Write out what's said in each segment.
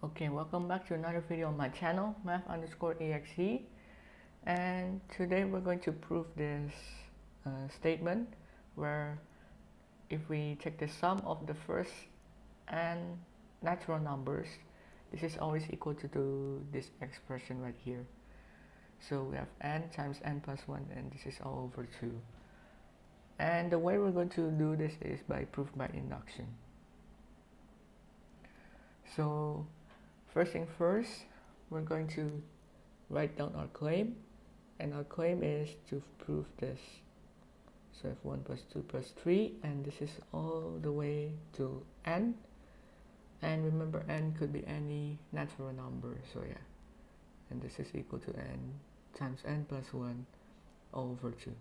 Okay, welcome back to another video on my channel, math_exe, and today we're going to prove this statement where if we take the sum of the first n natural numbers, this is always equal to this expression right here. So we have n times n plus 1, and this is all over 2. And the way we're going to do this is by proof by induction. So first thing first, we're going to write down our claim, and our claim is to prove this. So if 1 plus 2 plus 3, and this is all the way to n, and remember n could be any natural number, so yeah, and this is equal to n times n plus 1 all over 2.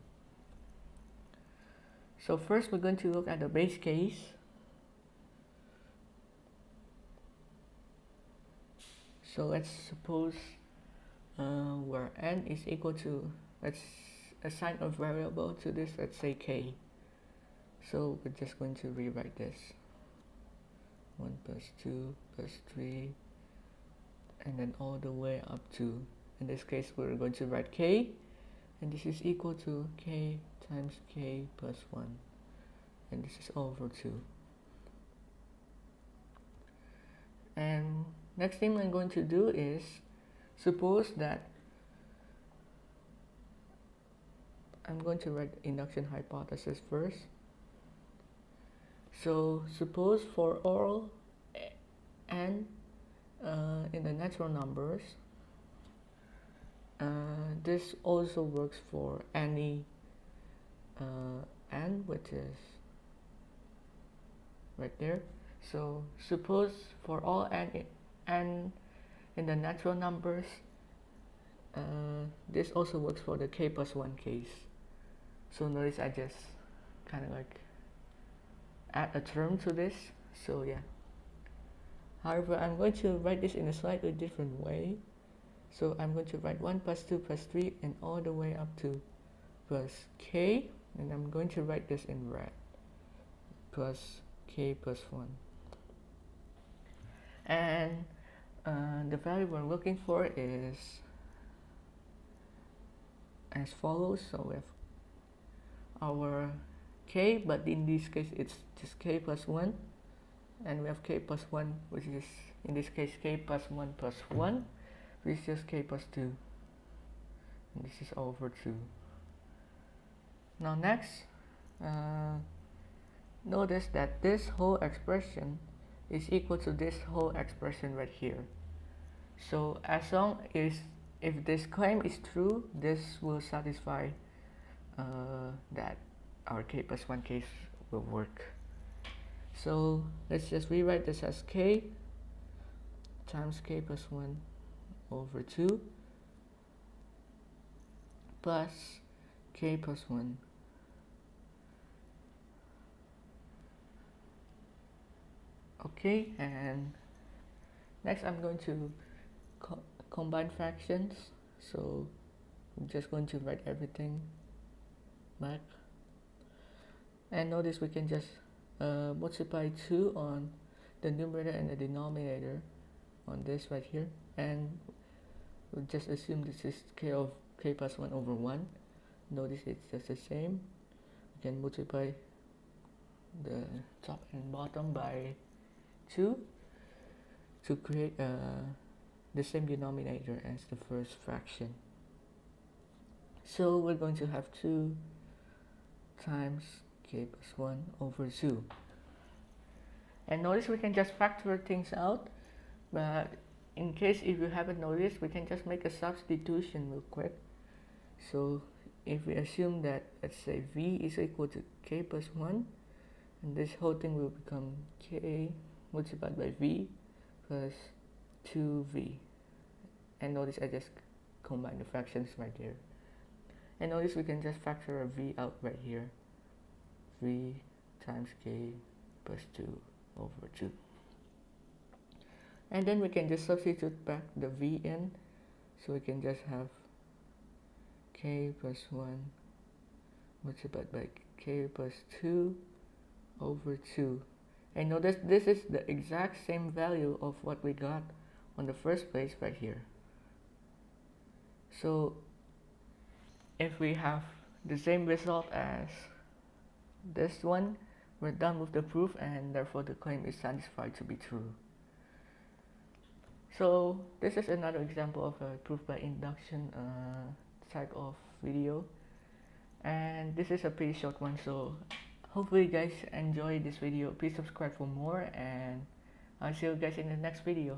So first we're going to look at the base case. So let's suppose where n is equal to, let's assign a variable to this, let's say k. So we're just going to rewrite this. 1 plus 2 plus 3, and then all the way up to, in this case we're going to write k, and this is equal to k times k plus 1, and this is over 2. And next thing I'm going to do is, suppose that I'm going to write induction hypothesis first. So suppose for all n in the natural numbers, this also works for any n, which is right there. So suppose for all n in the natural numbers, this also works for the k plus 1 case. So notice I just kind of like add a term to this, so yeah. However, I'm going to write this in a slightly different way. So I'm going to write 1 plus 2 plus 3 and all the way up to plus k, and I'm going to write this in red, plus k plus 1. And the value we're looking for is as follows. So we have our k, but in this case it's just k plus 1, and we have k plus 1, which is in this case k plus 1 plus 1, which is just k plus 2, and this is over 2. Now next, notice that this whole expression is equal to this whole expression right here. So as long as if this claim is true, this will satisfy that our k plus 1 case will work. So let's just rewrite this as k times k plus 1 over 2 plus k plus 1. Okay, and next I'm going to combine fractions. So I'm just going to write everything back, and notice we can just multiply 2 on the numerator and the denominator on this right here, and we'll just assume this is k of k plus 1 over 1. Notice it's just the same. We can multiply the top and bottom by 2 to create the same denominator as the first fraction. So we're going to have 2 times k plus 1 over 2. And notice we can just factor things out, but in case if you haven't noticed, we can just make a substitution real quick. So if we assume that, let's say v is equal to k plus 1, and this whole thing will become k multiplied by v plus 2v. And notice I just combine the fractions right there. And notice we can just factor a v out right here. V times k plus 2 over 2. And then we can just substitute back the v in. So we can just have k plus 1 multiplied by k plus 2 over 2. And notice this is the exact same value of what we got on the first place right here. So if we have the same result as this one, we're done with the proof, and therefore the claim is satisfied to be true. So this is another example of a proof by induction type of video, and this is a pretty short one, so hopefully you guys enjoy this video. Please subscribe for more, and I'll see you guys in the next video.